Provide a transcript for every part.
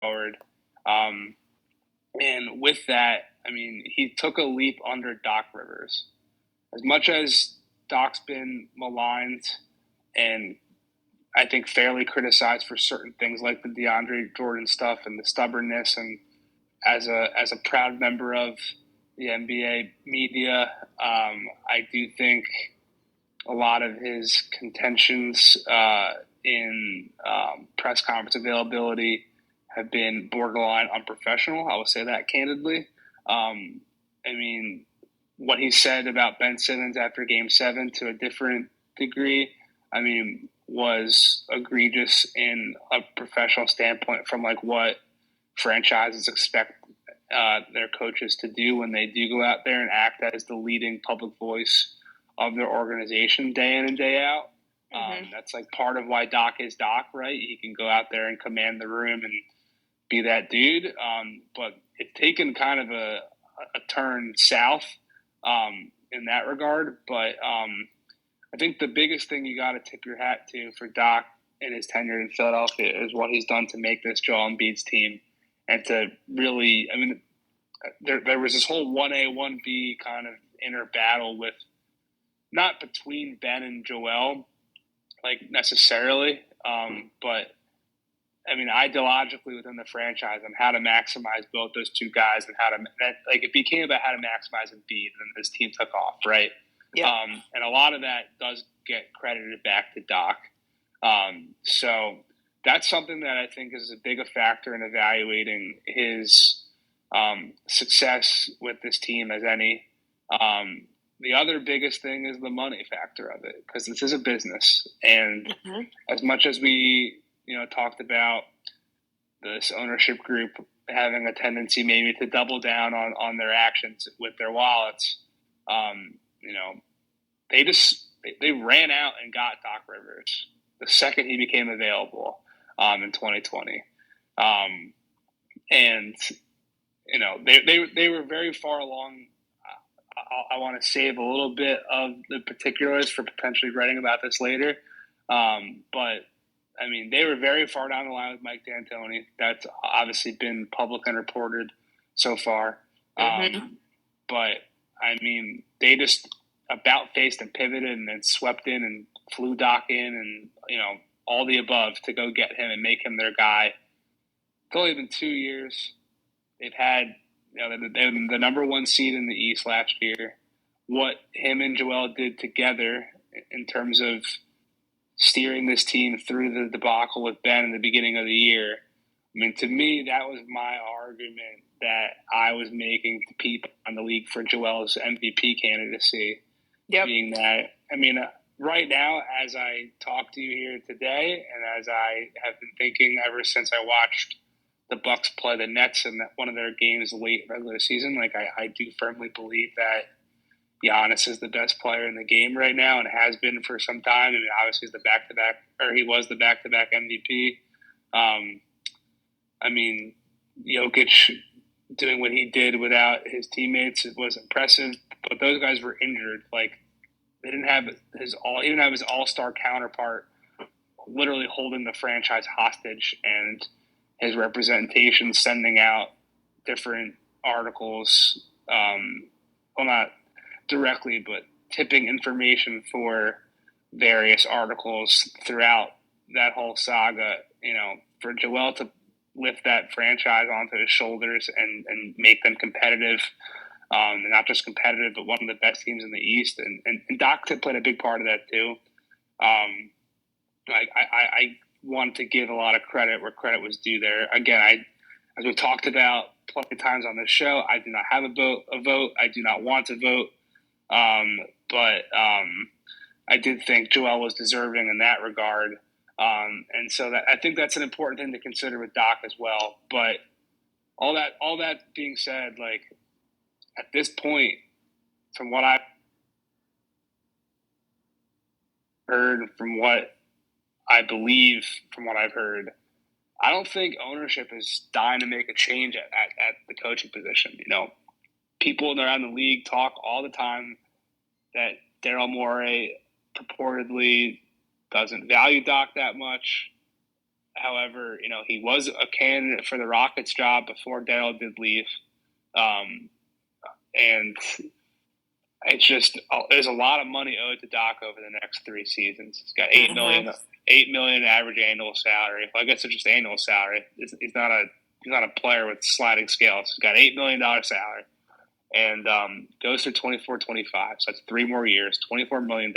forward. And with that, I mean, he took a leap under Doc Rivers. As much as Doc's been maligned and I think fairly criticized for certain things like the DeAndre Jordan stuff and the stubbornness, and as a proud member of the NBA media, I do think a lot of his contentions in press conference availability have been borderline unprofessional. I will say that candidly. I mean, what he said about Ben Simmons after Game 7 to a different degree, I mean, was egregious in a professional standpoint from like what franchises expect their coaches to do when they do go out there and act as the leading public voice of their organization day in and day out. That's like part of why Doc is Doc, right? He can go out there and command the room and be that dude. But it's taken kind of a turn south in that regard. But I think the biggest thing you got to tip your hat to for Doc in his tenure in Philadelphia is what he's done to make this Joel Embiid's team and to really, I mean, there was this whole 1A, 1B kind of inner battle with not between Ben and Joel, like necessarily, but I mean, ideologically within the franchise on how to maximize both those two guys and how to like it became about how to maximize Embiid, and this team took off, right? Yeah. And a lot of that does get credited back to Doc. So that's something that I think is as big a factor in evaluating his success with this team as any. The other biggest thing is the money factor of it, because this is a business, and as much as we talked about this ownership group having a tendency maybe to double down on their actions with their wallets, they ran out and got Doc Rivers the second he became available in 2020, and they were very far along. I want to save a little bit of the particulars for potentially writing about this later, but I mean, they were very far down the line with Mike D'Antoni. That's obviously been public and reported so far. But, I mean, they just about faced and pivoted and then swept in and flew Doc in and, all the above to go get him and make him their guy. It's only been 2 years. They've had the number one seed in the East last year. What him and Joel did together in terms of steering this team through the debacle with Ben in the beginning of the year. I mean, to me, that was my argument that I was making to people on the league for Joel's MVP candidacy. Yep. Being that, I mean, right now, as I talk to you here today, and as I have been thinking ever since I watched the Bucks play the Nets in one of their games late regular season, like I do firmly believe that Giannis is the best player in the game right now and has been for some time. I mean, obviously, he was the back-to-back MVP. I mean, Jokic doing what he did without his teammates was impressive, but those guys were injured. Like, they didn't have his all-star counterpart literally holding the franchise hostage, and his representation sending out different articles, not directly, but tipping information for various articles throughout that whole saga, for Joel to lift that franchise onto his shoulders and make them competitive, and not just competitive, but one of the best teams in the East. And Doc played a big part of that too. I want to give a lot of credit where credit was due there. Again, as we've talked about plenty of times on this show, I do not have a vote. I do not want to vote. But I did think Joel was deserving in that regard. And so I think that's an important thing to consider with Doc as well. But all that being said, like, at this point, from what I've heard, from what I believe, from what I've heard, I don't think ownership is dying to make a change at the coaching position. People around the league talk all the time that Daryl Morey purportedly doesn't value Doc that much. However, he was a candidate for the Rockets job before Dale did leave. And it's just there's a lot of money owed to Doc over the next 3 seasons. He's got $8 million average annual salary. Well, I guess it's just annual salary. He's not a player with sliding scales. He's got $8 million salary, and goes to 24-25. So that's 3 more years, $24 million.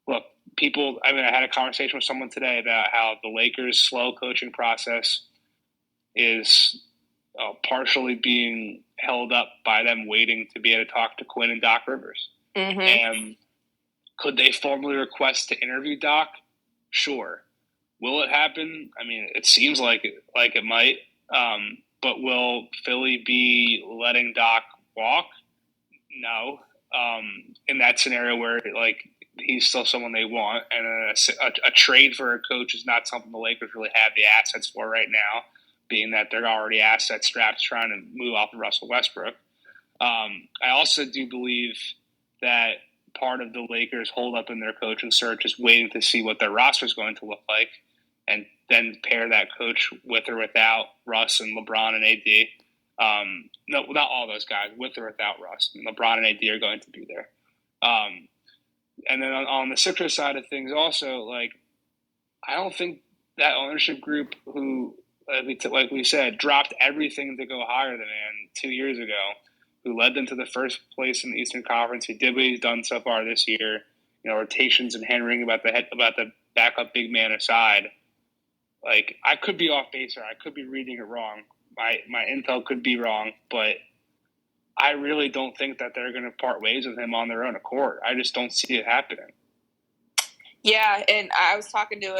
Look, people. I had a conversation with someone today about how the Lakers' slow coaching process is partially being held up by them waiting to be able to talk to Quinn and Doc Rivers. Mm-hmm. And could they formally request to interview Doc? Sure. Will it happen? It seems like it might. But will Philly be letting Doc walk? No. In that scenario where he's still someone they want, and a trade for a coach is not something the Lakers really have the assets for right now, being that they're already asset strapped trying to move off of Russell Westbrook. I also do believe that part of the Lakers' hold up in their coaching search is waiting to see what their roster is going to look like, and then pair that coach with or without Russ and LeBron and AD. No, not all those guys, with or without Russ. LeBron and AD are going to be there. And then on the Sixers side of things also, I don't think that ownership group who, like we said, dropped everything to go hire the man 2 years ago, who led them to the first place in the Eastern Conference, who did what he's done so far this year, rotations and hand-wringing about the backup big man aside. I could be off base, or I could be reading it wrong. My intel could be wrong, but I really don't think that they're going to part ways with him on their own accord. I just don't see it happening. Yeah, and I was talking to